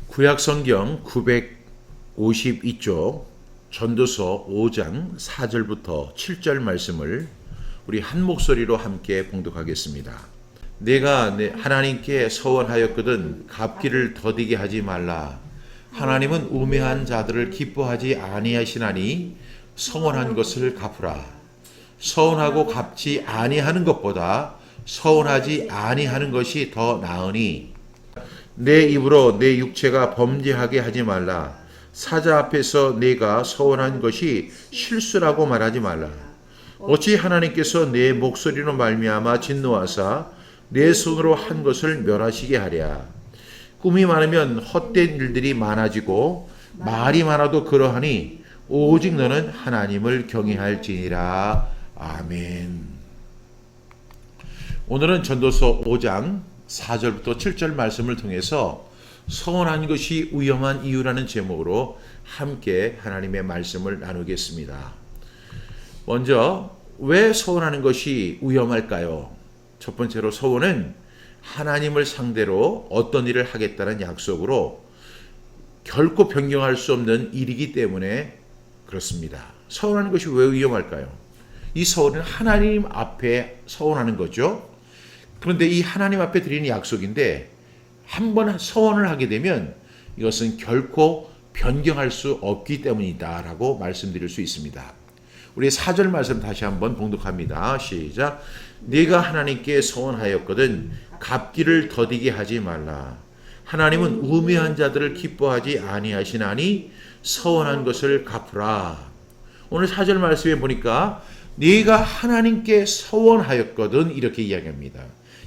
구약성경 952쪽 전도서 5장 4절부터 7절 말씀을 우리 한 목소리로 함께 봉독하겠습니다. 내가 하나님께 서원하였거든 갚기를 더디게 하지 말라. 하나님은 우매한 자들을 기뻐하지 아니하시나니 서원한 것을 갚으라. 서원하고 갚지 아니하는 것보다 서원하지 아니하는 것이 더 나으니 내 입으로 내 육체가 범죄하게 하지 말라. 사자 앞에서 내가 서원한 것이 실수라고 말하지 말라. 어찌 하나님께서 내 목소리로 말미암아 진노하사 내 손으로 한 것을 멸하시게 하랴. 꿈이 많으면 헛된 일들이 많아지고 말이 많아도 그러하니 오직 너는 하나님을 경외할지니라. 아멘. 오늘은 전도서 5장 4절부터 7절 말씀을 통해서 서원한 것이 위험한 이유라는 제목으로 함께 하나님의 말씀을 나누겠습니다. 먼저 왜 서원하는 것이 위험할까요? 첫 번째로 서원은 하나님을 상대로 어떤 일을 하겠다는 약속으로 결코 변경할 수 없는 일이기 때문에 그렇습니다. 서원하는 것이 왜 위험할까요? 이 서원은 하나님 앞에 서원하는 거죠. 그런데 이 하나님 앞에 드리는 약속인데 한번 서원을 하게 되면 이것은 결코 변경할 수 없기 때문이다라고 말씀드릴 수 있습니다. 우리 4절 말씀 다시 한번 봉독합니다. 시작. 네가 하나님께 서원하였거든 갚기를 더디게 하지 말라. 하나님은 우매한 자들을 기뻐하지 아니하시나니 서원한 것을 갚으라. 오늘 4절 말씀에 보니까 네가 하나님께 서원하였거든 이렇게 이야기합니다.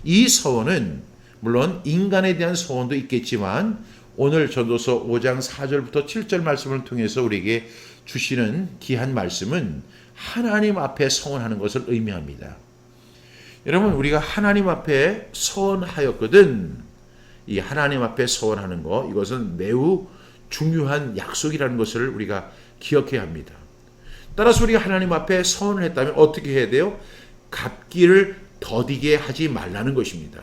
이 서원은 물론 인간에 대한 서원도 있겠지만 오늘 전도서 5장 4절부터 7절 말씀을 통해서 우리에게 주시는 귀한 말씀은 하나님 앞에 서원하는 것을 의미합니다. 여러분, 우리가 하나님 앞에 서원하였거든, 이 하나님 앞에 서원하는 것, 이것은 매우 중요한 약속이라는 것을 우리가 기억해야 합니다. 따라서 우리가 하나님 앞에 서원을 했다면 어떻게 해야 돼요? 갚기를 더디게 하지 말라는 것입니다.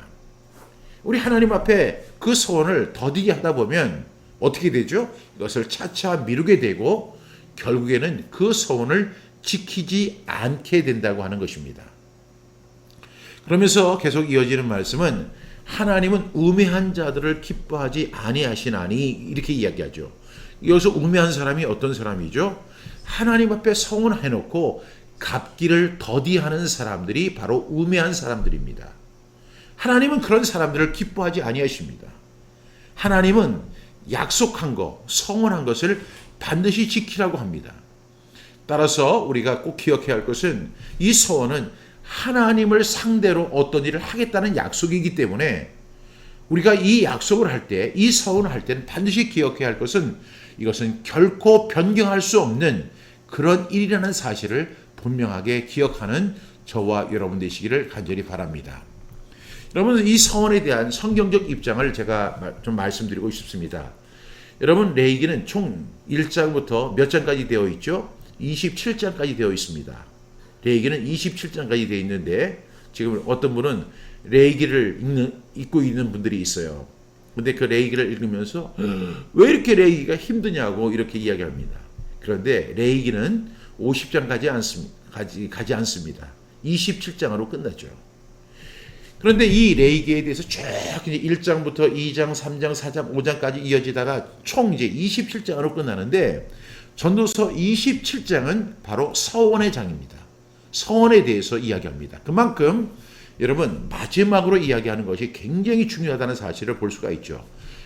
우리 하나님 앞에 그 서원을 더디게 하다 보면 어떻게 되죠? 이것을 차차 미루게 되고 결국에는 그 서원을 지키지 않게 된다고 하는 것입니다. 그러면서 계속 이어지는 말씀은 하나님은 우매한 자들을 기뻐하지 아니하시나니 이렇게 이야기하죠. 여기서 우매한 사람이 어떤 사람이죠? 하나님 앞에 서원해놓고 갚기를 더디하는 사람들이 바로 우매한 사람들입니다. 하나님은 그런 사람들을 기뻐하지 아니하십니다. 하나님은 약속한 것, 서원한 것을 반드시 지키라고 합니다. 따라서 우리가 꼭 기억해야 할 것은 이 서원은 하나님을 상대로 어떤 일을 하겠다는 약속이기 때문에 우리가 이 약속을 할 때, 이 서원을 할 때는 반드시 기억해야 할 것은 이것은 결코 변경할 수 없는 그런 일이라는 사실을 분명하게 기억하는 저와 여러분 되시기를 간절히 바랍니다. 여러분, 이 서원에 대한 성경적 입장을 제가 좀 말씀드리고 싶습니다. 여러분, 레위기는 총 1장부터 몇 장까지 되어 있죠? 27장까지 되어 있습니다. 레위기는 27장까지 되어 있는데 지금 어떤 분은 레위기를 읽고 있는 분들이 있어요. 근데 그 레위기를 읽으면서 왜 이렇게 레위기가 힘드냐고 이렇게 이야기합니다. 그런데 레위기는 50장 가지 않습니다. 27장으로 끝났죠. 그런데 이 레위기에 대해서 쭉 이제 1장부터 2장, 3장, 4장, 5장까지 이어지다가 총 이제 27장으로 끝나는데 전도서 27장은 바로 서원의 장입니다. 서원에 대해서 이야기합니다. 그만큼 여러분 마지막으로 이야기하는 것이 굉장히 중요하다는 사실을 볼 수가 있죠.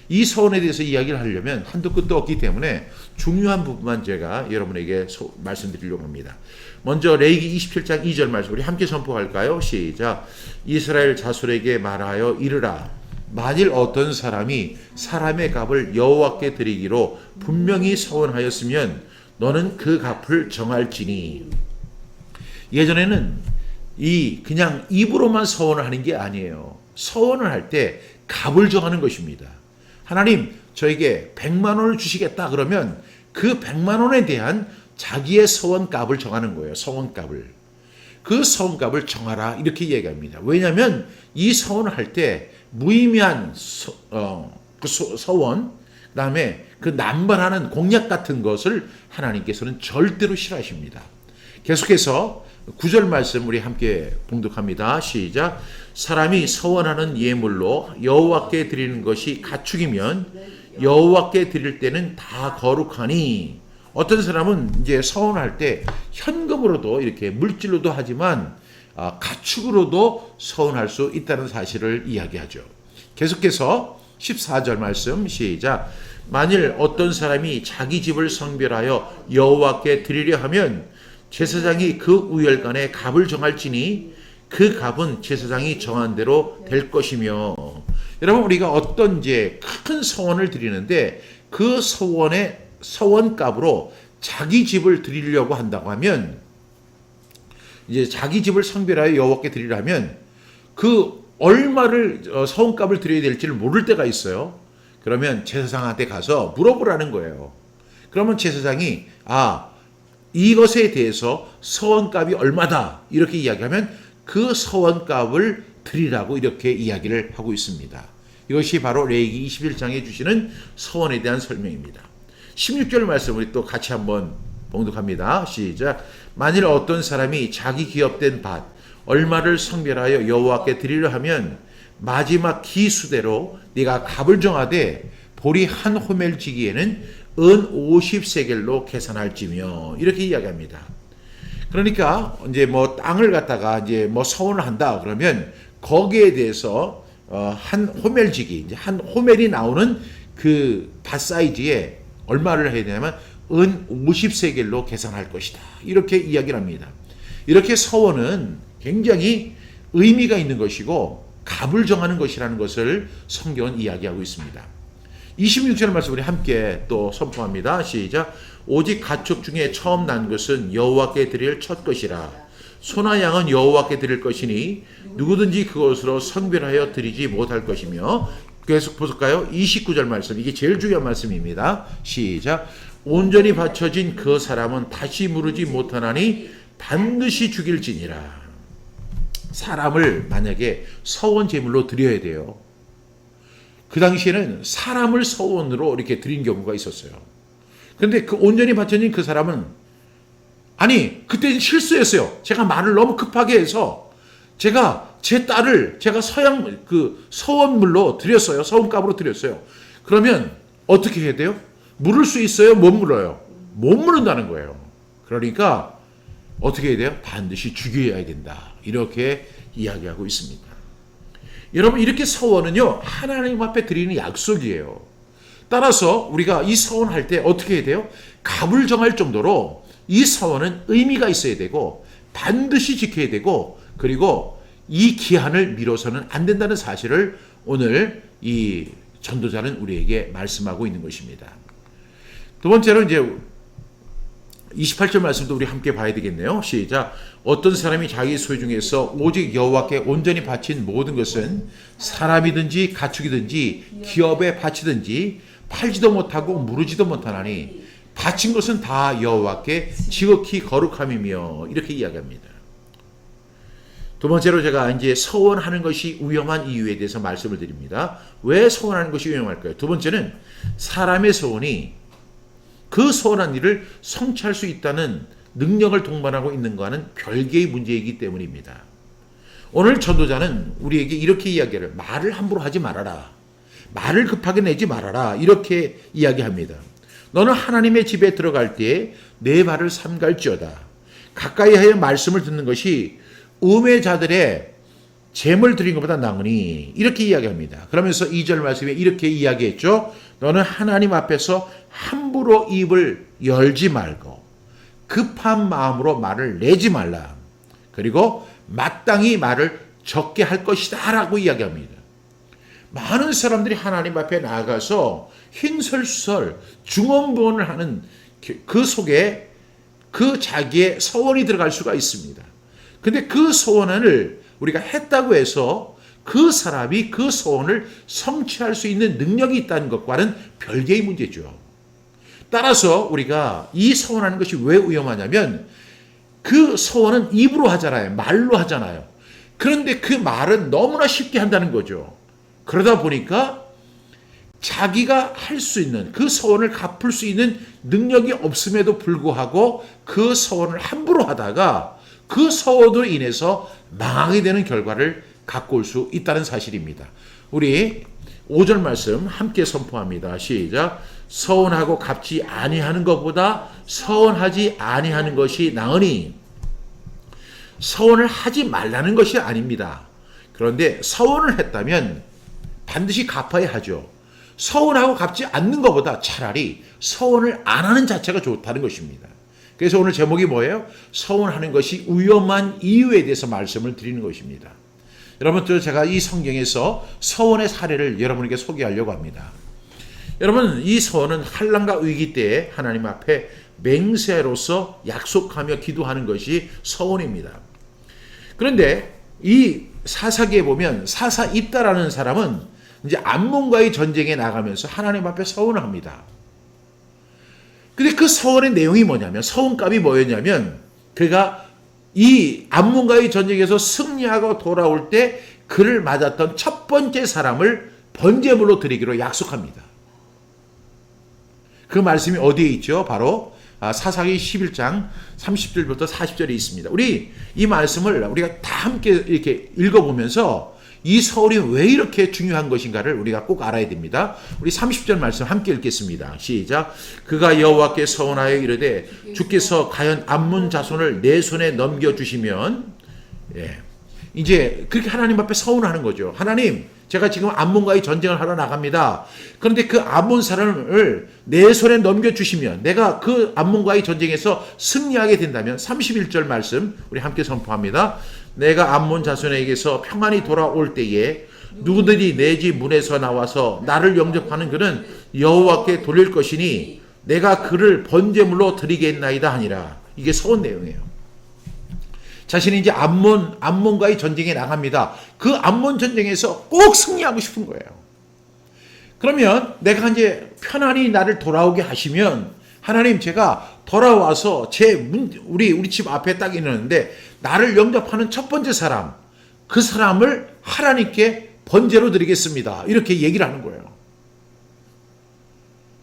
이 서원에 대해서 이야기를 하려면 한도 끝도 없기 때문에 중요한 부분만 제가 여러분에게 말씀드리려고 합니다. 먼저 레위기 27장 2절 말씀 우리 함께 선포할까요? 시작. 이스라엘 자손에게 말하여 이르라. 만일 어떤 사람이 사람의 값을 여호와께 드리기로 분명히 서원하였으면 너는 그 값을 정할지니. 예전에는 그냥 입으로만 서원을 하는 게 아니에요. 서원을 할 때 값을 정하는 것입니다. 하나님, 저에게 100만 원을 주시겠다 그러면 그 100만 원에 대한 자기의 서원값을 정하는 거예요. 서원값을. 그 서원값을 정하라 이렇게 얘기합니다. 왜냐하면 이 서원을 할 때 무의미한 서원, 그다음에 그 남발하는 공약 같은 것을 하나님께서는 절대로 싫어하십니다. 계속해서 9절 말씀 우리 함께 봉독합니다. 시작. 사람이 서원하는 예물로 여호와께 드리는 것이 가축이면 여호와께 드릴 때는 다 거룩하니. 어떤 사람은 이제 서원할 때 현금으로도 이렇게 물질로도 하지만 가축으로도 서원할 수 있다는 사실을 이야기하죠. 계속해서 14절 말씀 시작. 만일 어떤 사람이 자기 집을 성별하여 여호와께 드리려 하면 제사장이 그 우열간에 값을 정할지니 그 값은 제사장이 정한 대로 될 것이며. 여러분, 우리가 어떤 이제 큰 서원을 드리는데 그 서원의 서원값으로 자기 집을 드리려고 한다고 하면, 이제 자기 집을 성별하여 여호와께 드리려 하면 그 얼마를 서원값을 드려야 될지를 모를 때가 있어요. 그러면 제사장한테 가서 물어보라는 거예요. 그러면 제사장이 이것에 대해서 서원값이 얼마다 이렇게 이야기하면 그 서원값을 드리라고 이렇게 이야기를 하고 있습니다. 이것이 바로 레위기 21장에 주시는 서원에 대한 설명입니다. 16절 말씀 우리 또 같이 한번 봉독합니다. 시작. 만일 어떤 사람이 자기 기업된 밭 얼마를 성별하여 여호와께 드리려 하면 마지막 기수대로 네가 값을 정하되 보리 한 호멜지기에는 은 50세겔로 계산할지며. 이렇게 이야기합니다. 그러니까 이제 뭐 땅을 갖다가 이제 뭐 서원을 한다 그러면 거기에 대해서 한 호멜지기, 이제 한 호멜이 나오는 그 밭 사이즈에 얼마를 해야 되냐면 은 50세겔로 계산할 것이다. 이렇게 이야기를 합니다. 이렇게 서원은 굉장히 의미가 있는 것이고 값을 정하는 것이라는 것을 성경은 이야기하고 있습니다. 26절 말씀 우리 함께 또 선포합니다. 시작. 오직 가축 중에 처음 난 것은 여호와께 드릴 첫 것이라. 소나 양은 여호와께 드릴 것이니 누구든지 그것으로 성별하여 드리지 못할 것이며. 계속 보실까요? 29절 말씀, 이게 제일 중요한 말씀입니다. 시작. 온전히 바쳐진 그 사람은 다시 무르지 못하나니 반드시 죽일지니라. 사람을 만약에 서원 제물로 드려야 돼요. 그 당시에는 사람을 서원으로 이렇게 드린 경우가 있었어요. 그런데 그 온전히 바쳐진 그 사람은 아니 그때는 실수했어요. 제가 말을 너무 급하게 해서 제가 제 딸을 제가 서원물로 드렸어요. 서원값으로 드렸어요. 그러면 어떻게 해야 돼요? 물을 수 있어요? 못 물어요? 못 물은다는 거예요. 그러니까 어떻게 해야 돼요? 반드시 죽여야 된다. 이렇게 이야기하고 있습니다. 여러분, 이렇게 서원은요 하나님 앞에 드리는 약속이에요. 따라서 우리가 이 서원할 때 어떻게 해야 돼요? 값을 정할 정도로 이 서원은 의미가 있어야 되고 반드시 지켜야 되고, 그리고 이 기한을 미뤄서는 안 된다는 사실을 오늘 이 전도자는 우리에게 말씀하고 있는 것입니다. 두 번째로 이제 28절 말씀도 우리 함께 봐야 되겠네요. 시작. 어떤 사람이 자기 소유 중에서 오직 여호와께 온전히 바친 모든 것은 사람이든지 가축이든지 기업에 바치든지 팔지도 못하고 무르지도 못하나니 바친 것은 다 여호와께 지극히 거룩함이며. 이렇게 이야기합니다. 두 번째로 제가 이제 서원하는 것이 위험한 이유에 대해서 말씀을 드립니다. 왜 서원하는 것이 위험할까요? 두 번째는 사람의 서원이 그 서원한 일을 성취할 수 있다는 능력을 동반하고 있는 것과는 별개의 문제이기 때문입니다. 오늘 전도자는 우리에게 이렇게 이야기를, 말을 함부로 하지 말아라. 말을 급하게 내지 말아라. 이렇게 이야기합니다. 너는 하나님의 집에 들어갈 때에 내 발을 삼갈지어다. 가까이 하여 말씀을 듣는 것이 우매자들의 재물 드린 것보다 나으니. 이렇게 이야기합니다. 그러면서 2절 말씀에 이렇게 이야기했죠. 너는 하나님 앞에서 함부로 입을 열지 말고 급한 마음으로 말을 내지 말라. 그리고 마땅히 말을 적게 할 것이다 라고 이야기합니다. 많은 사람들이 하나님 앞에 나아가서 흰설수설 중언부언을 하는 그 속에 그 자기의 서원이 들어갈 수가 있습니다. 근데 그 서원을 우리가 했다고 해서 그 사람이 그 소원을 성취할 수 있는 능력이 있다는 것과는 별개의 문제죠. 따라서 우리가 이 서원하는 것이 왜 위험하냐면 그 서원은 입으로 하잖아요. 말로 하잖아요. 그런데 그 말은 너무나 쉽게 한다는 거죠. 그러다 보니까 자기가 할 수 있는 그 서원을 갚을 수 있는 능력이 없음에도 불구하고 그 서원을 함부로 하다가 그 서원으로 인해서 망하게 되는 결과를 갖고 올 수 있다는 사실입니다. 우리 5절 말씀 함께 선포합니다. 시작. 서원하고 갚지 아니하는 것보다 서원하지 아니하는 것이 나으니. 서원을 하지 말라는 것이 아닙니다. 그런데 서원을 했다면 반드시 갚아야 하죠. 서원하고 갚지 않는 것보다 차라리 서원을 안 하는 자체가 좋다는 것입니다. 그래서 오늘 제목이 뭐예요? 서원하는 것이 위험한 이유에 대해서 말씀을 드리는 것입니다. 여러분, 제가 이 성경에서 서원의 사례를 여러분에게 소개하려고 합니다. 여러분, 이 서원은 환난과 위기 때에 하나님 앞에 맹세로서 약속하며 기도하는 것이 서원입니다. 그런데 이 사사기에 보면 사사 입다라는 사람은 이제 암몬과의 전쟁에 나가면서 하나님 앞에 서원을 합니다. 근데 그 서원의 내용이 뭐냐면, 서원값이 뭐였냐면, 그가 이 암몬과의 전쟁에서 승리하고 돌아올 때 그를 맞았던 첫 번째 사람을 번제물로 드리기로 약속합니다. 그 말씀이 어디에 있죠? 바로 사사기 11장 30절부터 40절에 있습니다. 우리 이 말씀을 우리가 다 함께 이렇게 읽어보면서 이 서원이 왜 이렇게 중요한 것인가를 우리가 꼭 알아야 됩니다. 우리 30절 말씀 함께 읽겠습니다. 시작. 그가 여호와께 서원하여 이르되 주께서 과연 암몬 자손을 내 손에 넘겨주시면, 이제 그렇게 하나님 앞에 서원하는 거죠. 하나님, 제가 지금 암몬과의 전쟁을 하러 나갑니다. 그런데 그 암몬 사람을 내 손에 넘겨주시면, 내가 그 암몬과의 전쟁에서 승리하게 된다면, 31절 말씀 우리 함께 선포합니다. 내가 암몬 자손에게서 평안히 돌아올 때에 누구들이 내 집 문에서 나와서 나를 영접하는 그는 여호와께 돌릴 것이니 내가 그를 번제물로 드리겠나이다 하니라. 이게 서원 내용이에요. 자신이 이제 암몬과의 전쟁에 나갑니다. 그 암몬 전쟁에서 꼭 승리하고 싶은 거예요. 그러면 내가 이제 편안히 나를 돌아오게 하시면, 하나님, 제가 돌아와서 우리 집 앞에 딱 있는데 나를 영접하는 첫 번째 사람, 그 사람을 하나님께 번제로 드리겠습니다. 이렇게 얘기를 하는 거예요.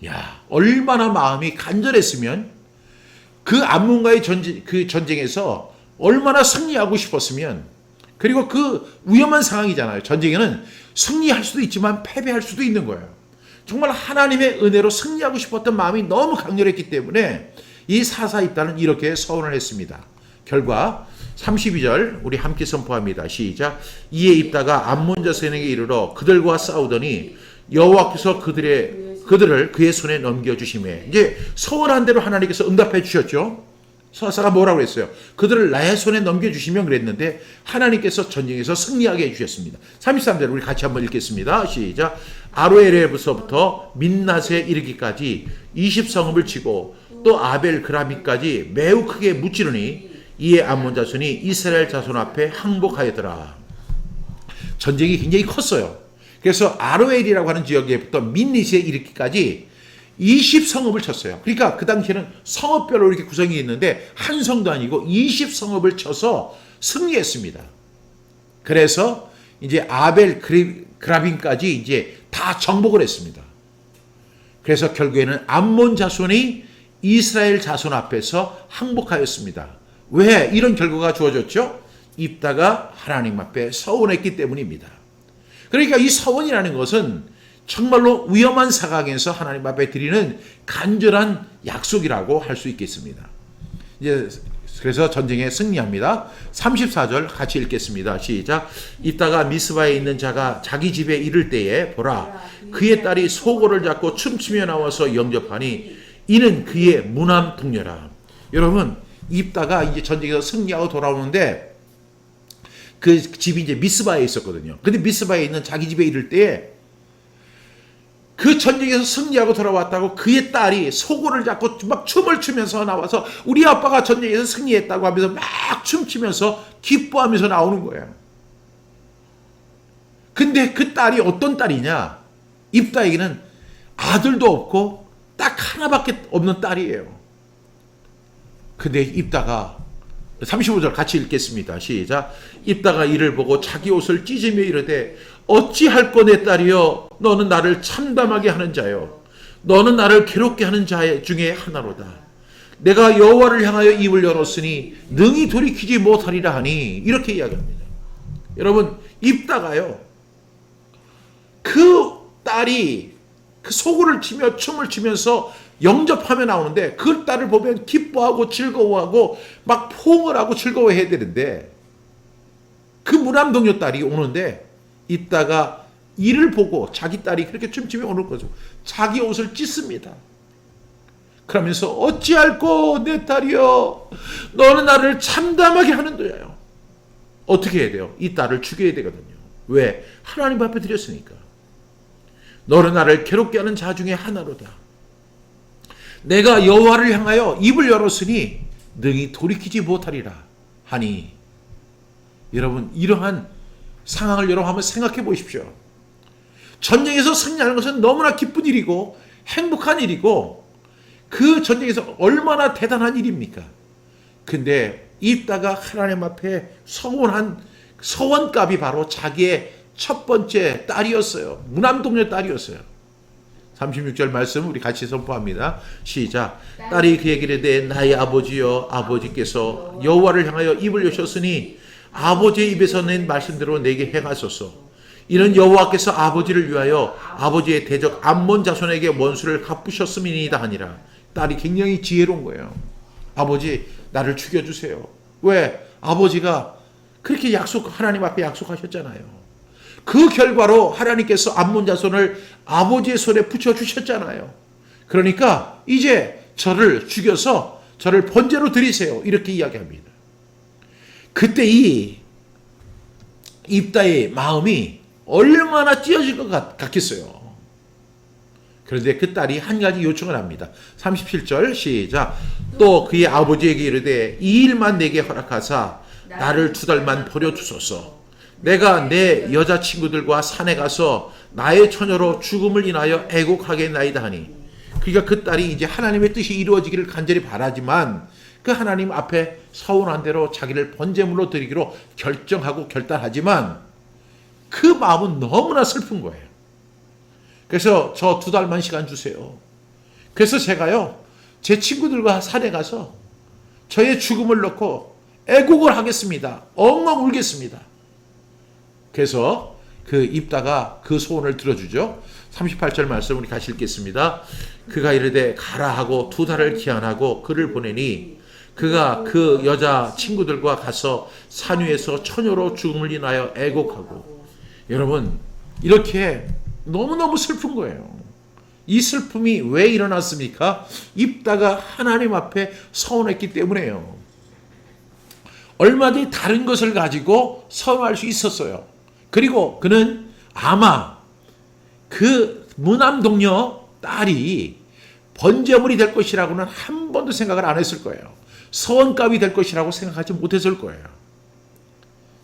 야, 얼마나 마음이 간절했으면, 그 암몬과의 전쟁에서 얼마나 승리하고 싶었으면, 그리고 그 위험한 상황이잖아요. 전쟁에는 승리할 수도 있지만 패배할 수도 있는 거예요. 정말 하나님의 은혜로 승리하고 싶었던 마음이 너무 강렬했기 때문에 이 사사 입다는 이렇게 서원을 했습니다. 결과 32절 우리 함께 선포합니다. 시작. 이에 입다가 암몬 자손에게 이르러 그들과 싸우더니 여호와께서 그들을 그의 손에 넘겨주시매. 이제 서원한 대로 하나님께서 응답해 주셨죠. 사사가 뭐라고 했어요? 그들을 나의 손에 넘겨주시면 그랬는데 하나님께서 전쟁에서 승리하게 해주셨습니다. 33절 우리 같이 한번 읽겠습니다. 시작. 아로에레부서부터 민낫에 이르기까지 20성읍을 치고 또 아벨 그라미까지 매우 크게 무찌르니 이에 암몬 자손이 이스라엘 자손 앞에 항복하였더라. 전쟁이 굉장히 컸어요. 그래서 아로엘이라고 하는 지역에부터 민낫에 이르기까지 20성읍을 쳤어요. 그러니까 그 당시에는 성읍별로 이렇게 구성이 있는데 한 성도 아니고 20성읍을 쳐서 승리했습니다. 그래서 이제 아벨 그라빈까지 이제 다 정복을 했습니다. 그래서 결국에는 암몬 자손이 이스라엘 자손 앞에서 항복하였습니다. 왜 이런 결과가 주어졌죠? 입다가 하나님 앞에 서원했기 때문입니다. 그러니까 이 서원이라는 것은 정말로 위험한 상황에서 하나님 앞에 드리는 간절한 약속이라고 할 수 있겠습니다. 이제 그래서 전쟁에 승리합니다. 34절 같이 읽겠습니다. 시작. 이따가 미스바에 있는 자가 자기 집에 이를 때에 보라, 그의 딸이 소고를 잡고 춤추며 나와서 영접하니 이는 그의 무남 동료라. 여러분, 입다가 이제 전쟁에서 승리하고 돌아오는데 그 집이 이제 미스바에 있었거든요. 근데 미스바에 있는 자기 집에 이를 때에 그 전쟁에서 승리하고 돌아왔다고 그의 딸이 소고를 잡고 막 춤을 추면서 나와서 우리 아빠가 전쟁에서 승리했다고 하면서 막 춤추면서 기뻐하면서 나오는 거예요. 근데 그 딸이 어떤 딸이냐? 입다에게는 아들도 없고 딱 하나밖에 없는 딸이에요. 근데 입다가 35절 같이 읽겠습니다. 시작. 입다가 이를 보고 자기 옷을 찢으며 이르되 어찌할 꼬 내 딸이여 너는 나를 참담하게 하는 자요 너는 나를 괴롭게 하는 자 중에 하나로다. 내가 여호와를 향하여 입을 열었으니 능히 돌이키지 못하리라 하니 이렇게 이야기합니다. 여러분 입다가요 그 딸이 그 소고를 치며 춤을 추면서 영접하며 나오는데 그 딸을 보면 기뻐하고 즐거워하고 막 포옹을 하고 즐거워해야 되는데 그 무남동녀 딸이 오는데 이따가 이를 보고 자기 딸이 그렇게 춤추며 오는 거죠. 자기 옷을 찢습니다. 그러면서 어찌할꼬 내 딸이여 너는 나를 참담하게 하는 도야요. 어떻게 해야 돼요? 이 딸을 죽여야 되거든요. 왜? 하나님 앞에 드렸으니까. 너는 나를 괴롭게 하는 자 중에 하나로다. 내가 여호와를 향하여 입을 열었으니 능히 돌이키지 못하리라 하니. 여러분 이러한 상황을 여러분 한번 생각해 보십시오. 전쟁에서 승리하는 것은 너무나 기쁜 일이고 행복한 일이고 그 전쟁에서 얼마나 대단한 일입니까? 근데 입다가 하나님 앞에 서원한 서원값이 바로 자기의 첫 번째 딸이었어요. 무남동녀 딸이었어요. 36절 말씀 우리 같이 선포합니다. 시작. 딸이 그에게 이르되 나의 아버지여 아버지께서 여호와를 향하여 입을 여셨으니 아버지의 입에서 낸 말씀대로 내게 행하소서. 이는 여호와께서 아버지를 위하여 아버지의 대적 암몬 자손에게 원수를 갚으셨음이니이다 하니라. 딸이 굉장히 지혜로운 거예요. 아버지 나를 죽여주세요. 왜? 아버지가 그렇게 하나님 앞에 약속하셨잖아요. 그 결과로 하나님께서 암몬 자손을 아버지의 손에 붙여주셨잖아요. 그러니까 이제 저를 죽여서 저를 번제로 드리세요. 이렇게 이야기합니다. 그때 이 입다의 마음이 얼마나 찢어질 것 같겠어요. 그런데 그 딸이 한 가지 요청을 합니다. 37절 시작. 또 그의 아버지에게 이르되 이 일만 내게 허락하사 나를 2달만 버려두소서. 내가 내 여자친구들과 산에 가서 나의 처녀로 죽음을 인하여 애곡하겠나이다 하니. 그러니까 그 딸이 이제 하나님의 뜻이 이루어지기를 간절히 바라지만 그 하나님 앞에 서운한 대로 자기를 번제물로 드리기로 결정하고 결단하지만 그 마음은 너무나 슬픈 거예요. 그래서 저 2달만 시간 주세요. 그래서 제가요 제 친구들과 산에 가서 저의 죽음을 놓고 애곡을 하겠습니다. 엉엉 울겠습니다. 그래서 그 입다가 그 소원을 들어주죠. 38절 말씀 우리 같이 읽겠습니다. 그가 이르되 가라 하고 2달을 기한하고 그를 보내니 그가 그 여자 친구들과 가서 산 위에서 처녀로 죽음을 인하여 애곡하고. 여러분 이렇게 너무너무 슬픈 거예요. 이 슬픔이 왜 일어났습니까? 입다가 하나님 앞에 서운했기 때문에요. 얼마든지 다른 것을 가지고 서운할 수 있었어요. 그리고 그는 아마 그 무남동녀 딸이 번제물이 될 것이라고는 한 번도 생각을 안 했을 거예요. 서원값이 될 것이라고 생각하지 못했을 거예요.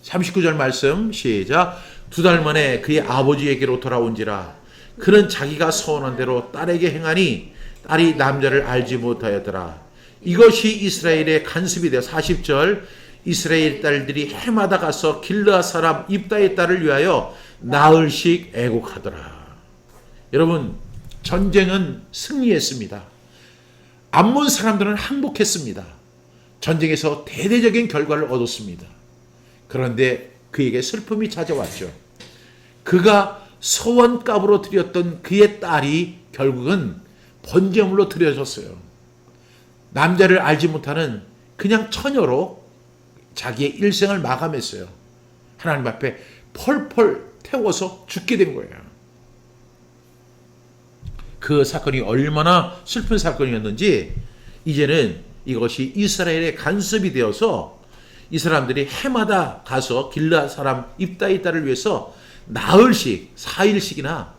39절 말씀 시작. 2달 만에 그의 아버지에게로 돌아온지라 그는 자기가 서원한 대로 딸에게 행하니 딸이 남자를 알지 못하였더라. 이것이 이스라엘의 간습이 되어 40절 이스라엘 딸들이 해마다 가서 길르앗 사람 입다의 딸을 위하여 나흘씩 애곡하더라. 여러분 전쟁은 승리했습니다. 암몬 사람들은 항복했습니다. 전쟁에서 대대적인 결과를 얻었습니다. 그런데 그에게 슬픔이 찾아왔죠. 그가 소원값으로 드렸던 그의 딸이 결국은 번제물로 드려졌어요. 남자를 알지 못하는 그냥 처녀로 자기의 일생을 마감했어요. 하나님 앞에 펄펄 태워서 죽게 된 거예요. 그 사건이 얼마나 슬픈 사건이었는지 이제는 이것이 이스라엘의 간섭이 되어서 이 사람들이 해마다 가서 길르앗 사람 입다의 딸을 위해서 나흘씩 4일씩이나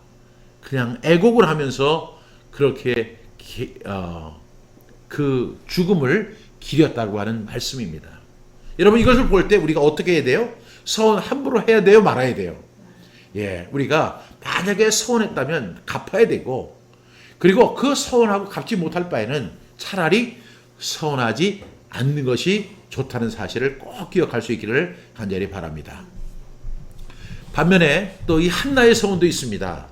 그냥 애곡을 하면서 그렇게 그 죽음을 기렸다고 하는 말씀입니다. 여러분 이것을 볼 때 우리가 어떻게 해야 돼요? 서원 함부로 해야 돼요? 말아야 돼요? 예, 우리가 만약에 서원했다면 갚아야 되고 그리고 그 서원하고 갚지 못할 바에는 차라리 서운하지 않는 것이 좋다는 사실을 꼭 기억할 수 있기를 간절히 바랍니다. 반면에 또 이 한나의 서원도 있습니다.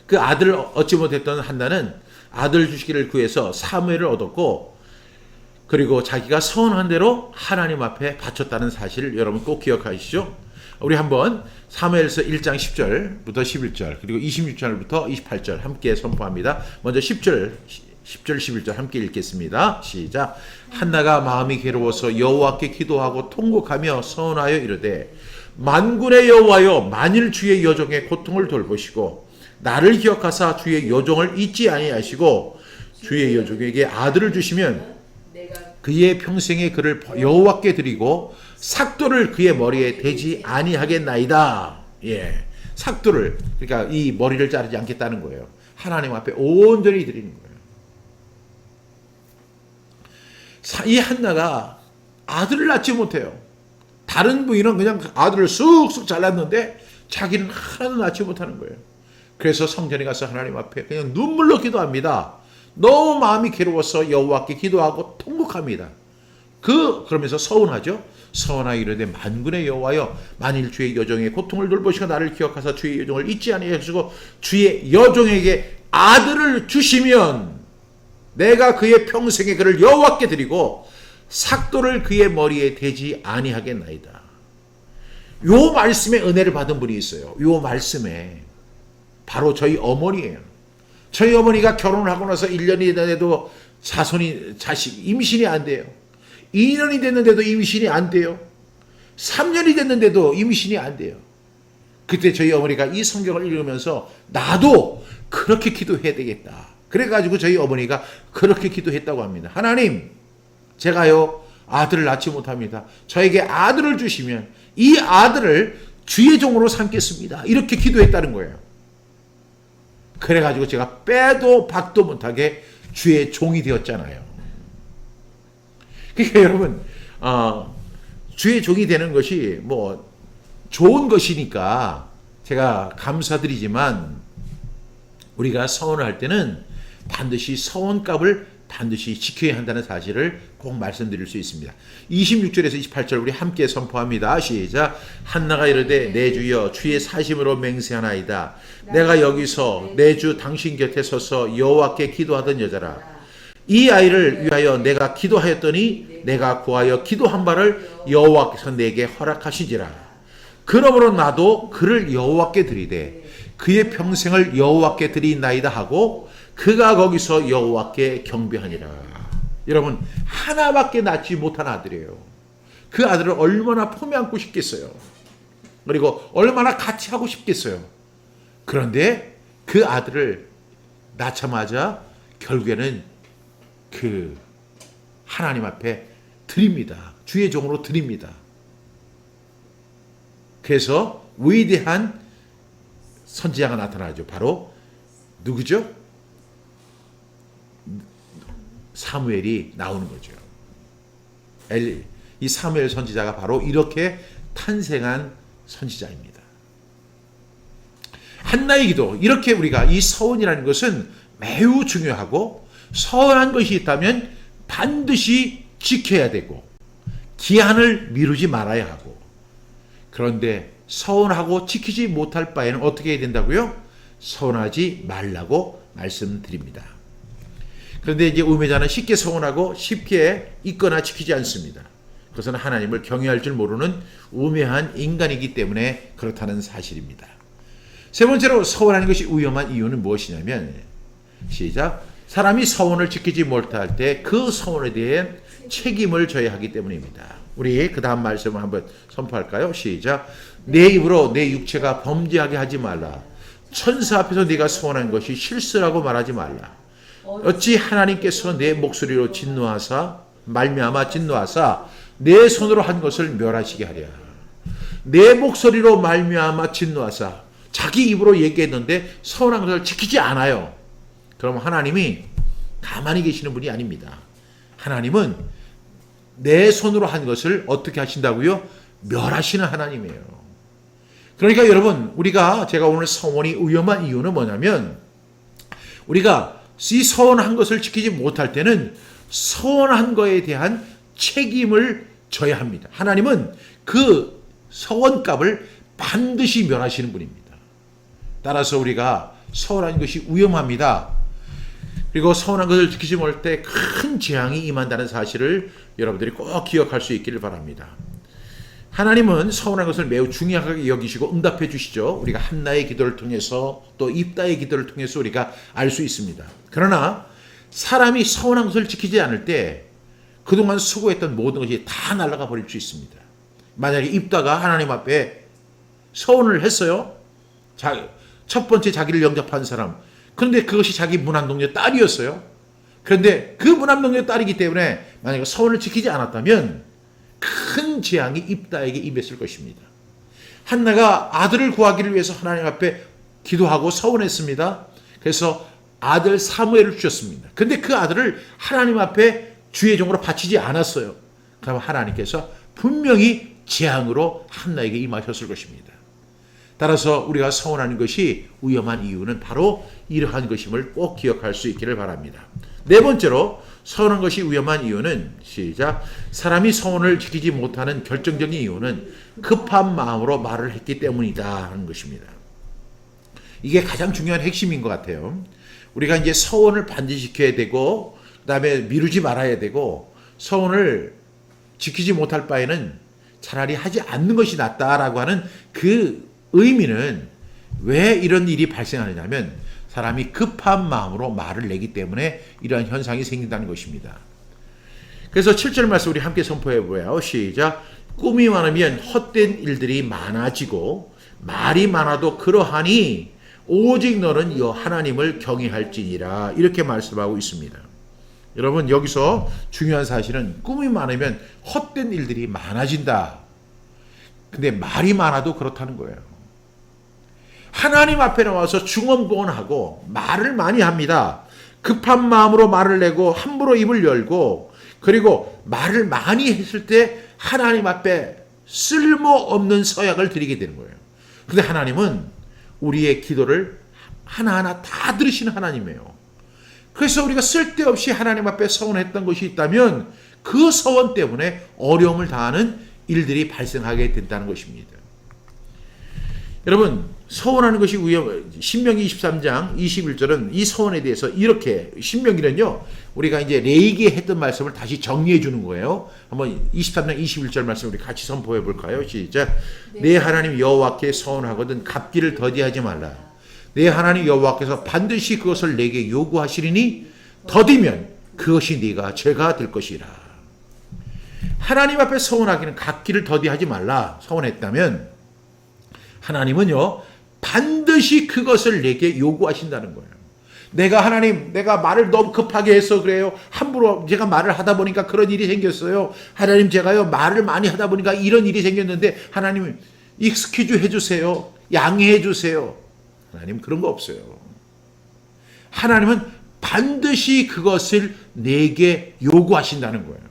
그 아들을 얻지 못했던 한나는 아들 주시기를 구해서 사무엘을 얻었고, 그리고 자기가 서원한 대로 하나님 앞에 바쳤다는 사실을 여러분 꼭 기억하시죠. 우리 한번 사무엘서 1장 10절부터 11절 그리고 26절부터 28절 함께 선포합니다. 먼저 10절 11절 함께 읽겠습니다. 시작. 한나가 마음이 괴로워서 여호와께 기도하고 통곡하며 서원하여 이르되, 만군의 여호와여, 만일 주의 여종의 고통을 돌보시고 나를 기억하사 주의 여종을 잊지 아니하시고 주의 여종에게 아들을 주시면 그의 평생에 그를 여호와께 드리고 삭도를 그의 머리에 대지 아니하겠나이다. 예, 삭도를, 그러니까 이 머리를 자르지 않겠다는 거예요. 하나님 앞에 온전히 드리는 거예요. 이 한나가 아들을 낳지 못해요. 다른 부인은 그냥 아들을 쑥쑥 잘랐는데 자기는 하나도 낳지 못하는 거예요. 그래서 성전에 가서 하나님 앞에 그냥 눈물로 기도합니다. 너무 마음이 괴로워서 여호와께 기도하고 통곡합니다. 그러면서 서운하죠. 서운하여 이르되, 만군의 여호와여, 만일 주의 여종의 고통을 돌보시고 나를 기억하사 주의 여종을 잊지 아니하시고 주의 여종에게 아들을 주시면 내가 그의 평생에 그를 여호와께 드리고 삭도를 그의 머리에 대지 아니하겠나이다. 요 말씀에 은혜를 받은 분이 있어요. 요 말씀에 바로 저희 어머니예요. 저희 어머니가 결혼을 하고 나서 1년이 됐는데도 자식 임신이 안 돼요. 2년이 됐는데도 임신이 안 돼요. 3년이 됐는데도 임신이 안 돼요. 그때 저희 어머니가 이 성경을 읽으면서 나도 그렇게 기도해야 되겠다. 그래가지고 저희 어머니가 그렇게 기도했다고 합니다. 하나님, 제가요 아들을 낳지 못합니다. 저에게 아들을 주시면 이 아들을 주의 종으로 삼겠습니다. 이렇게 기도했다는 거예요. 그래가지고 제가 빼도 박도 못하게 주의 종이 되었잖아요. 그러니까 여러분, 주의 종이 되는 것이 뭐 좋은 것이니까 제가 감사드리지만, 우리가 서원을 할 때는 반드시 서원값을 반드시 지켜야 한다는 사실을 꼭 말씀드릴 수 있습니다. 26절에서 28절 우리 함께 선포합니다. 시작. 한나가 이르되, 내 주여, 주의 사심으로 맹세하나이다. 내가 여기서 내 주 당신 곁에 서서 여호와께 기도하던 여자라. 이 아이를 위하여 내가 기도하였더니 내가 구하여 기도한 바를 여호와께서 내게 허락하시지라. 그러므로 나도 그를 여호와께 드리되 그의 평생을 여호와께 드리나이다 하고 그가 거기서 여호와께 경배하니라. 여러분, 하나밖에 낳지 못한 아들이에요. 그 아들을 얼마나 품에 안고 싶겠어요. 그리고 얼마나 같이 하고 싶겠어요. 그런데 그 아들을 낳자마자 결국에는 그 하나님 앞에 드립니다. 주의 종으로 드립니다. 그래서 위대한 선지자가 나타나죠. 바로 누구죠? 사무엘이 나오는 거죠. 이 사무엘 선지자가 바로 이렇게 탄생한 선지자입니다. 한나의 기도, 이렇게 우리가 이 서원이라는 것은 매우 중요하고, 서원한 것이 있다면 반드시 지켜야 되고 기한을 미루지 말아야 하고, 그런데 서원하고 지키지 못할 바에는 어떻게 해야 된다고요? 서원하지 말라고 말씀드립니다. 그런데 이제 우매자는 쉽게 서원하고 쉽게 잊거나 지키지 않습니다. 그것은 하나님을 경외할 줄 모르는 우매한 인간이기 때문에 그렇다는 사실입니다. 세 번째로 서원하는 것이 위험한 이유는 무엇이냐면, 시작. 사람이 서원을 지키지 못할 때 그 서원에 대한 책임을 져야 하기 때문입니다. 우리 그 다음 말씀을 한번 선포할까요? 시작. 내 입으로 내 육체가 범죄하게 하지 말라. 천사 앞에서 네가 서원한 것이 실수라고 말하지 말라. 어찌 하나님께서 내 목소리로 말미암아 진노하사 내 손으로 한 것을 멸하시게 하랴. 내 목소리로 말미암아 진노하사, 자기 입으로 얘기했는데 서원한 것을 지키지 않아요. 그럼 하나님이 가만히 계시는 분이 아닙니다. 하나님은 내 손으로 한 것을 어떻게 하신다고요? 멸하시는 하나님이에요. 그러니까 여러분, 제가 오늘 서원이 위험한 이유는 뭐냐면, 우리가 이 서원한 것을 지키지 못할 때는 서원한 거에 대한 책임을 져야 합니다. 하나님은 그 서원값을 반드시 멸하시는 분입니다. 따라서 우리가 서운한 것이 위험합니다. 그리고 서운한 것을 지키지 못할 때 큰 재앙이 임한다는 사실을 여러분들이 꼭 기억할 수 있기를 바랍니다. 하나님은 서운한 것을 매우 중요하게 여기시고 응답해 주시죠. 우리가 한나의 기도를 통해서 또 입다의 기도를 통해서 우리가 알 수 있습니다. 그러나 사람이 서운한 것을 지키지 않을 때 그동안 수고했던 모든 것이 다 날아가 버릴 수 있습니다. 만약에 입다가 하나님 앞에 서운을 했어요. 첫 번째 자기를 영접한 사람. 그런데 그것이 자기 문안동료 딸이었어요. 그런데 그 문안동료 딸이기 때문에 만약에 서원을 지키지 않았다면 큰 재앙이 입다에게 임했을 것입니다. 한나가 아들을 구하기를 위해서 하나님 앞에 기도하고 서원했습니다. 그래서 아들 사무엘을 주셨습니다. 그런데 그 아들을 하나님 앞에 주의 종으로 바치지 않았어요. 그럼 하나님께서 분명히 재앙으로 한나에게 임하셨을 것입니다. 따라서 우리가 서운하는 것이 위험한 이유는 바로 이러한 것임을 꼭 기억할 수 있기를 바랍니다. 네 번째로 서운한 것이 위험한 이유는 시작. 사람이 서운을 지키지 못하는 결정적인 이유는 급한 마음으로 말을 했기 때문이다 하는 것입니다. 이게 가장 중요한 핵심인 것 같아요. 우리가 이제 서운을 반드시 지켜야 되고 그다음에 미루지 말아야 되고 서운을 지키지 못할 바에는 차라리 하지 않는 것이 낫다라고 하는 그 의미는 왜 이런 일이 발생하느냐면 사람이 급한 마음으로 말을 내기 때문에 이러한 현상이 생긴다는 것입니다. 그래서 7절 말씀 우리 함께 선포해 보아요. 시작. 꿈이 많으면 헛된 일들이 많아지고 말이 많아도 그러하니 오직 너는 여 하나님을 경외할지니라 이렇게 말씀하고 있습니다. 여러분 여기서 중요한 사실은 꿈이 많으면 헛된 일들이 많아진다. 근데 말이 많아도 그렇다는 거예요. 하나님 앞에 나와서 중언부언하고 말을 많이 합니다. 급한 마음으로 말을 내고 함부로 입을 열고 그리고 말을 많이 했을 때 하나님 앞에 쓸모없는 서약을 드리게 되는 거예요. 근데 하나님은 우리의 기도를 하나하나 다 들으시는 하나님이에요. 그래서 우리가 쓸데없이 하나님 앞에 서원했던 것이 있다면 그 서원 때문에 어려움을 당하는 일들이 발생하게 된다는 것입니다. 여러분 서원하는 것이 신명기 23장 21절은 이 서원에 대해서 이렇게 신명기는요 우리가 이제 레위기에 했던 말씀을 다시 정리해 주는 거예요. 한번 23장 21절 말씀 우리 같이 선포해 볼까요? 시작. 내 하나님 여호와께 서원하거든 갚기를 더디하지 말라. 내 하나님 여호와께서 반드시 그것을 내게 요구하시리니 더디면 그것이 네가 죄가 될 것이라. 하나님 앞에 서원하기는 갚기를 더디하지 말라. 서원했다면 하나님은요 반드시 그것을 내게 요구하신다는 거예요. 내가 말을 너무 급하게 해서 그래요. 함부로 제가 말을 하다 보니까 그런 일이 생겼어요. 하나님 제가요 말을 많이 하다 보니까 이런 일이 생겼는데 하나님 익스큐즈 해주세요. 양해해 주세요. 하나님 그런 거 없어요. 하나님은 반드시 그것을 내게 요구하신다는 거예요.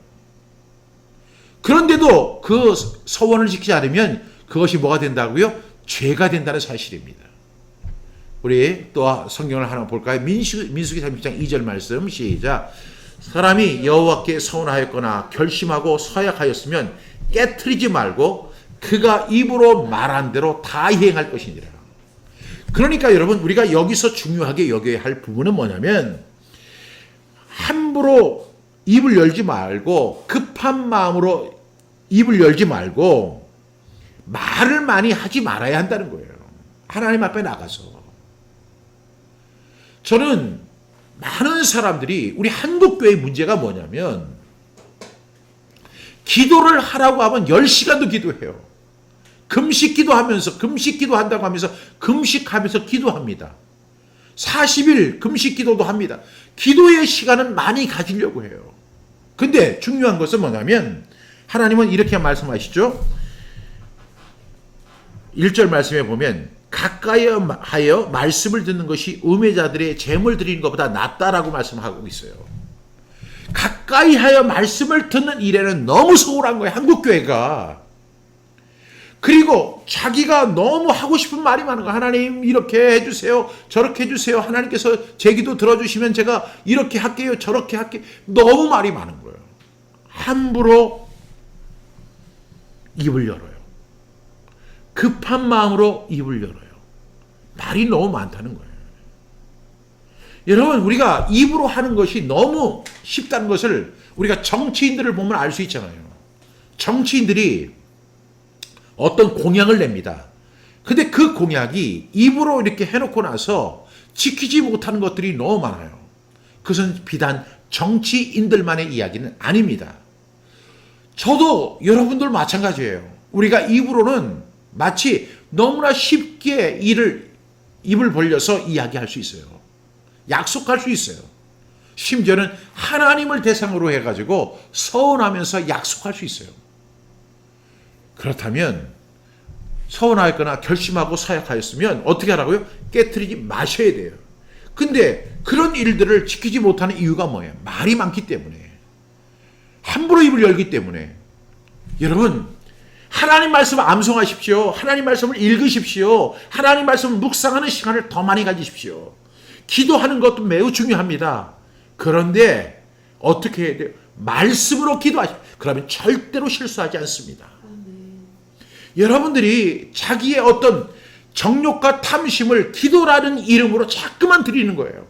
그런데도 그 서원을 지키지 않으면 그것이 뭐가 된다고요? 죄가 된다는 사실입니다. 우리 또 성경을 하나 볼까요? 민수기 30장 2절 말씀 시작. 사람이 여호와께 서원하였거나 결심하고 서약하였으면 깨트리지 말고 그가 입으로 말한 대로 다 행할 것이니라. 그러니까 여러분 우리가 여기서 중요하게 여겨야 할 부분은 뭐냐면 함부로 입을 열지 말고 급한 마음으로 입을 열지 말고 말을 많이 하지 말아야 한다는 거예요. 하나님 앞에 나가서. 저는 많은 사람들이 우리 한국교회의 문제가 뭐냐면 기도를 하라고 하면 10시간도 기도해요. 금식 기도한다고 하면서 금식하면서 기도합니다. 40일 금식 기도도 합니다. 기도의 시간은 많이 가지려고 해요. 근데 중요한 것은 뭐냐면 하나님은 이렇게 말씀하시죠. 1절 말씀에 보면 가까이 하여 말씀을 듣는 것이 우매자들의 재물 드리는 것보다 낫다라고 말씀하고 있어요. 가까이 하여 말씀을 듣는 일에는 너무 소홀한 거예요. 한국교회가. 그리고 자기가 너무 하고 싶은 말이 많은 거예요. 하나님 이렇게 해주세요. 저렇게 해주세요. 하나님께서 제 기도 들어주시면 제가 이렇게 할게요. 저렇게 할게요. 너무 말이 많은 거예요. 함부로 입을 열어요. 급한 마음으로 입을 열어요. 말이 너무 많다는 거예요. 여러분, 우리가 입으로 하는 것이 너무 쉽다는 것을 우리가 정치인들을 보면 알 수 있잖아요. 정치인들이 어떤 공약을 냅니다. 근데 그 공약이 입으로 이렇게 해놓고 나서 지키지 못하는 것들이 너무 많아요. 그것은 비단 정치인들만의 이야기는 아닙니다. 저도 여러분들 마찬가지예요. 우리가 입으로는 마치 너무나 쉽게 입을 벌려서 이야기할 수 있어요. 약속할 수 있어요. 심지어는 하나님을 대상으로 해가지고 서운하면서 약속할 수 있어요. 그렇다면 서운하거나 결심하고 사약하였으면 어떻게 하라고요? 깨트리지 마셔야 돼요. 근데 그런 일들을 지키지 못하는 이유가 뭐예요? 말이 많기 때문에. 함부로 입을 열기 때문에. 여러분, 하나님 말씀을 암송하십시오. 하나님 말씀을 읽으십시오. 하나님 말씀을 묵상하는 시간을 더 많이 가지십시오. 기도하는 것도 매우 중요합니다. 그런데 어떻게 해야 돼요? 말씀으로 기도하십시오. 그러면 절대로 실수하지 않습니다. 여러분들이 자기의 어떤 정욕과 탐심을 기도라는 이름으로 자꾸만 드리는 거예요.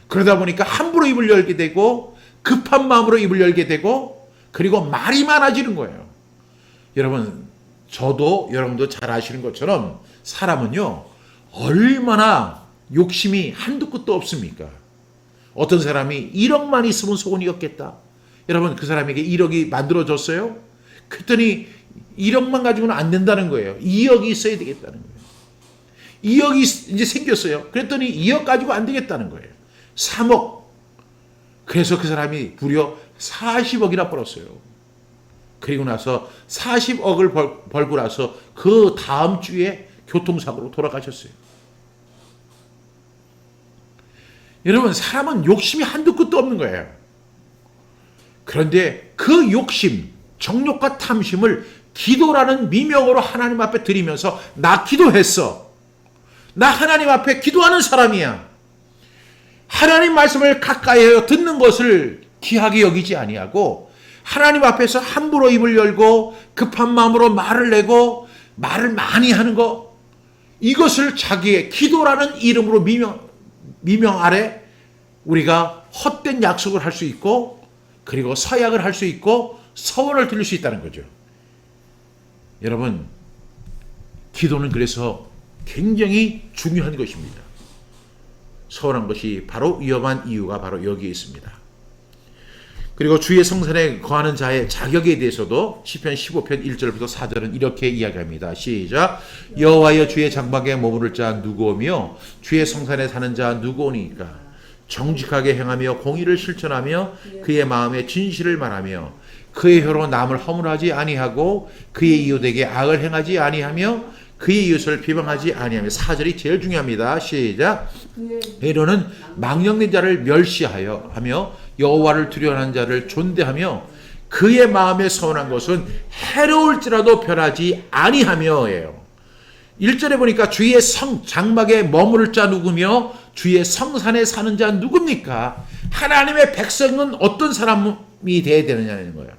그러다 보니까 함부로 입을 열게 되고 급한 마음으로 입을 열게 되고 그리고 말이 많아지는 거예요. 여러분, 저도 여러분도 잘 아시는 것처럼 사람은요, 얼마나 욕심이 한두 끝도 없습니까? 어떤 사람이 1억만 있으면 소원이었겠다. 여러분, 그 사람에게 1억이 만들어졌어요? 그랬더니 1억만 가지고는 안 된다는 거예요. 2억이 있어야 되겠다는 거예요. 2억이 이제 생겼어요. 그랬더니 2억 가지고 안 되겠다는 거예요. 3억. 그래서 그 사람이 무려 40억이나 벌었어요. 그리고 나서 40억을 벌고 나서 그 다음 주에 교통사고로 돌아가셨어요. 여러분, 사람은 욕심이 한두 끝도 없는 거예요. 그런데 그 욕심, 정욕과 탐심을 기도라는 미명으로 하나님 앞에 드리면서 나 기도했어. 나 하나님 앞에 기도하는 사람이야. 하나님 말씀을 가까이에 듣는 것을 귀하게 여기지 아니하고 하나님 앞에서 함부로 입을 열고 급한 마음으로 말을 내고 말을 많이 하는 것, 이것을 자기의 기도라는 이름으로 미명 아래 우리가 헛된 약속을 할 수 있고 그리고 서약을 할 수 있고 서원을 드릴 수 있다는 거죠. 여러분, 기도는 그래서 굉장히 중요한 것입니다. 서운한 것이 바로 위험한 이유가 바로 여기에 있습니다. 그리고 주의 성산에 거하는 자의 자격에 대해서도 시편 15편 1절부터 4절은 이렇게 이야기합니다. 시작. 여호와여, 주의 장막에 머무를 자 누구오며 주의 성산에 사는 자 누구오니까? 정직하게 행하며 공의를 실천하며 그의 마음에 진실을 말하며 그의 혀로 남을 허물하지 아니하고 그의 이웃에게 악을 행하지 아니하며 그의 이웃을 비방하지 아니하며. 4절이 제일 중요합니다. 시작. 회로는 망령된 자를 멸시하여 하며 여호와를 두려워하는 자를 존대하며 그의 마음에 서운한 것은 해로울지라도 변하지 아니하며예요. 1절에 보니까 주의 장막에 머무를 자 누구며 주의 성산에 사는 자 누굽니까? 하나님의 백성은 어떤 사람이 되어야 되느냐는 거예요.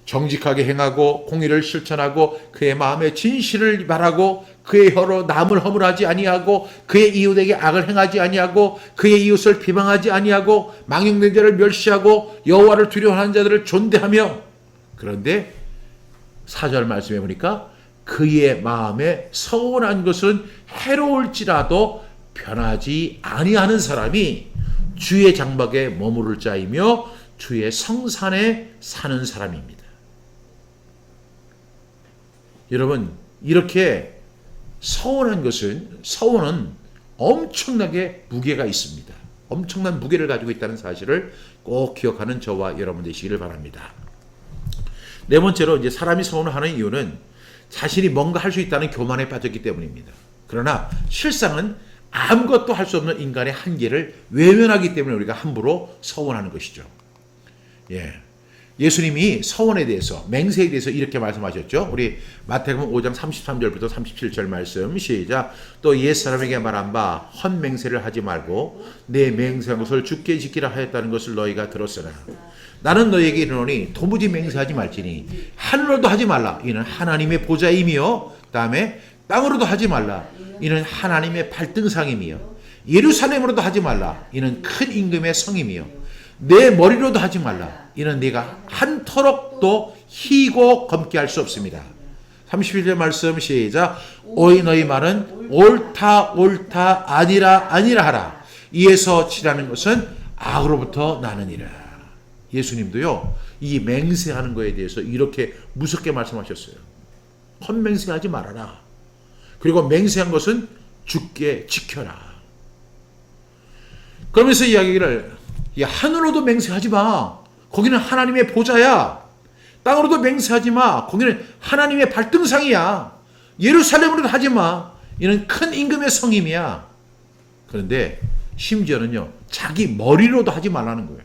정직하게 행하고 공의를 실천하고 그의 마음에 진실을 말하고 그의 혀로 남을 허물하지 아니하고 그의 이웃에게 악을 행하지 아니하고 그의 이웃을 비방하지 아니하고 망령된 자를 멸시하고 여호와를 두려워하는 자들을 존대하며. 그런데 4절 말씀해 보니까 그의 마음에 서운한 것은 해로울지라도 변하지 아니하는 사람이 주의 장막에 머무를 자이며 주의 성산에 사는 사람입니다. 여러분, 이렇게 서운한 서운은 엄청나게 무게가 있습니다. 엄청난 무게를 가지고 있다는 사실을 꼭 기억하는 저와 여러분 되시기를 바랍니다. 네 번째로, 이제 사람이 서운하는 이유는 자신이 뭔가 할 수 있다는 교만에 빠졌기 때문입니다. 그러나 실상은 아무것도 할 수 없는 인간의 한계를 외면하기 때문에 우리가 함부로 서운하는 것이죠. 예. 예수님이 서원에 대해서, 맹세에 대해서 이렇게 말씀하셨죠. 우리 마태복음 5장 33절부터 37절 말씀 시작. 또 옛사람에게 말한 바 헛맹세를 하지 말고 내 맹세한 것을 주께 지키라 하였다는 것을 너희가 들었으나 나는 너희에게 이르노니 도무지 맹세하지 말지니 하늘로도 하지 말라 이는 하나님의 보좌임이요 다음에 땅으로도 하지 말라 이는 하나님의 발등상임이요 예루살렘으로도 하지 말라 이는 큰 임금의 성임이요 내 머리로도 하지 말라 이는 네가 한터럭도 희고 검게 할 수 없습니다. 31절 말씀 시작. 오이 너희 말은 옳다 옳다 아니라 아니라 하라. 이에서 치라는 것은 악으로부터 나느니라. 예수님도요 이 맹세하는 거에 대해서 이렇게 무섭게 말씀하셨어요. 헛맹세하지 말아라. 그리고 맹세한 것은 주께 지켜라. 그러면서 이야기를 하늘로도 맹세하지 마. 거기는 하나님의 보좌야. 땅으로도 맹세하지 마. 거기는 하나님의 발등상이야. 예루살렘으로도 하지 마. 이는 큰 임금의 성임이야. 그런데 심지어는요 자기 머리로도 하지 말라는 거예요.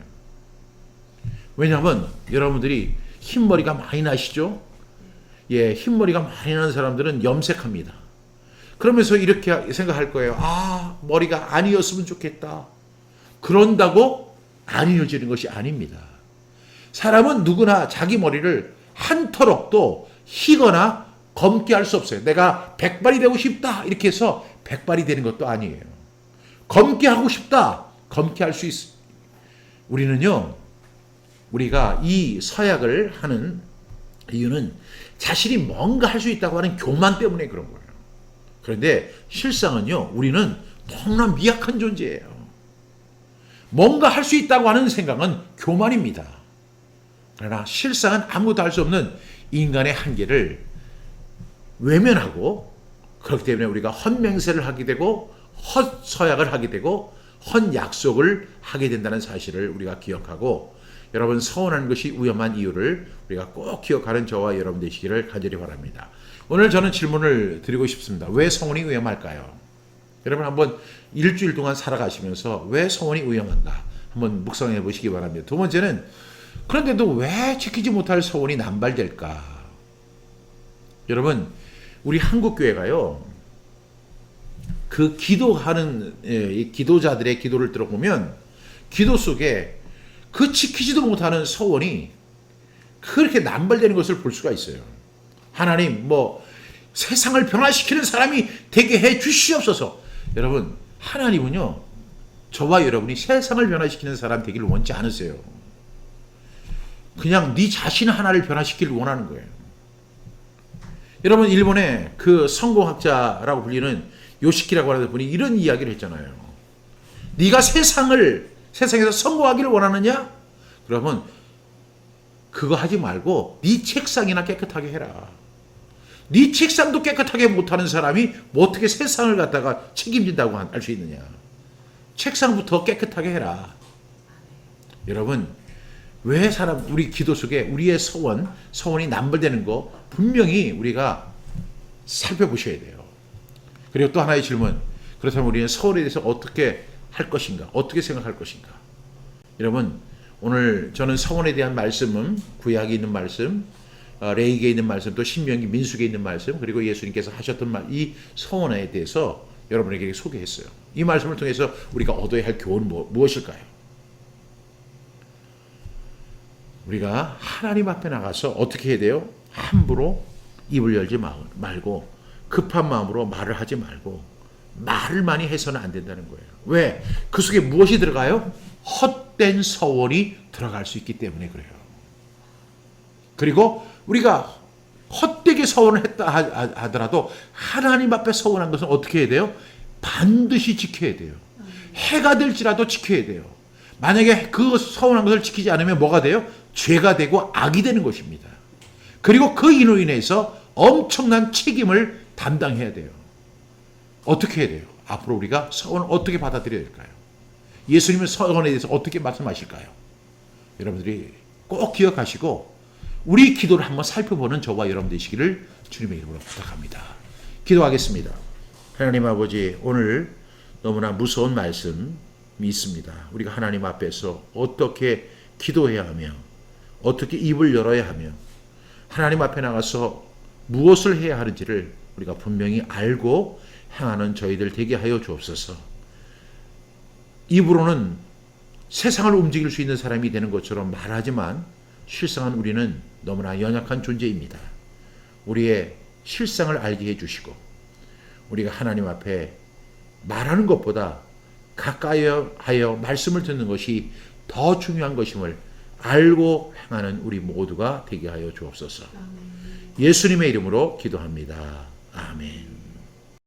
왜냐하면 여러분들이 흰머리가 많이 나시죠? 예, 흰머리가 많이 나는 사람들은 염색합니다. 그러면서 이렇게 생각할 거예요. 아, 머리가 아니었으면 좋겠다. 그런다고 아니어지는 것이 아닙니다. 사람은 누구나 자기 머리를 한터럭도 희거나 검게 할 수 없어요. 내가 백발이 되고 싶다 이렇게 해서 백발이 되는 것도 아니에요. 검게 하고 싶다. 검게 할 수 있어요. 우리는요. 우리가 이 서약을 하는 이유는 자신이 뭔가 할 수 있다고 하는 교만 때문에 그런 거예요. 그런데 실상은요. 우리는 너무나 미약한 존재예요. 뭔가 할 수 있다고 하는 생각은 교만입니다. 그러나 실상은 아무것도 할 수 없는 인간의 한계를 외면하고 그렇기 때문에 우리가 헛맹세를 하게 되고 헛서약을 하게 되고 헛약속을 하게 된다는 사실을 우리가 기억하고 여러분 서원하는 것이 위험한 이유를 우리가 꼭 기억하는 저와 여러분 되시기를 간절히 바랍니다. 오늘 저는 질문을 드리고 싶습니다. 왜 서원이 위험할까요? 여러분 한번 일주일 동안 살아가시면서 왜 서원이 위험한가 한번 묵상해 보시기 바랍니다. 두 번째는 그런데도 왜 지키지 못할 서원이 남발될까? 여러분 우리 한국교회가요 그 기도하는 이 기도자들의 기도를 들어보면 기도 속에 그 지키지도 못하는 서원이 그렇게 남발되는 것을 볼 수가 있어요. 하나님 뭐 세상을 변화시키는 사람이 되게 해 주시옵소서. 여러분 하나님은요 저와 여러분이 세상을 변화시키는 사람 되기를 원치 않으세요. 그냥 네 자신 하나를 변화시키길 원하는 거예요. 여러분 일본의 그 성공학자라고 불리는 요시키라고 하는 분이 이런 이야기를 했잖아요. 네가 세상에서 성공하기를 원하느냐? 그러면 그거 하지 말고 네 책상이나 깨끗하게 해라. 네 책상도 깨끗하게 못하는 사람이 뭐 어떻게 세상을 갖다가 책임진다고 할 수 있느냐. 책상부터 깨끗하게 해라. 여러분 왜 우리 기도 속에 우리의 서원이 남발되는 거 분명히 우리가 살펴보셔야 돼요. 그리고 또 하나의 질문. 그렇다면 우리는 서원에 대해서 어떻게 할 것인가? 어떻게 생각할 것인가? 여러분 오늘 저는 서원에 대한 말씀은 구약에 있는 말씀, 레위기에 있는 말씀, 또 신명기 민수기에 있는 말씀, 그리고 예수님께서 하셨던 이 서원에 대해서 여러분에게 소개했어요. 이 말씀을 통해서 우리가 얻어야 할 교훈은 무엇일까요? 우리가 하나님 앞에 나가서 어떻게 해야 돼요? 함부로 입을 열지 말고 급한 마음으로 말을 하지 말고 말을 많이 해서는 안 된다는 거예요. 왜? 그 속에 무엇이 들어가요? 헛된 서원이 들어갈 수 있기 때문에 그래요. 그리고 우리가 헛되게 서원을 했다 하더라도 하나님 앞에 서원한 것은 어떻게 해야 돼요? 반드시 지켜야 돼요. 해가 될지라도 지켜야 돼요. 만약에 그 서원한 것을 지키지 않으면 뭐가 돼요? 죄가 되고 악이 되는 것입니다. 그리고 그 인으로 인해서 엄청난 책임을 담당해야 돼요. 어떻게 해야 돼요? 앞으로 우리가 서원을 어떻게 받아들여야 될까요? 예수님의 서원에 대해서 어떻게 말씀하실까요? 여러분들이 꼭 기억하시고 우리 기도를 한번 살펴보는 저와 여러분 되시기를 주님의 이름으로 부탁합니다. 기도하겠습니다. 하나님 아버지, 오늘 너무나 무서운 말씀이 있습니다. 우리가 하나님 앞에서 어떻게 기도해야 하며 어떻게 입을 열어야 하며 하나님 앞에 나가서 무엇을 해야 하는지를 우리가 분명히 알고 행하는 저희들 되게 하여 주옵소서. 입으로는 세상을 움직일 수 있는 사람이 되는 것처럼 말하지만 실상은 우리는 너무나 연약한 존재입니다. 우리의 실상을 알게 해주시고 우리가 하나님 앞에 말하는 것보다 가까이 하여 말씀을 듣는 것이 더 중요한 것임을 알고 행하는 우리 모두가 되게 하여 주옵소서. 예수님의 이름으로 기도합니다. 아멘.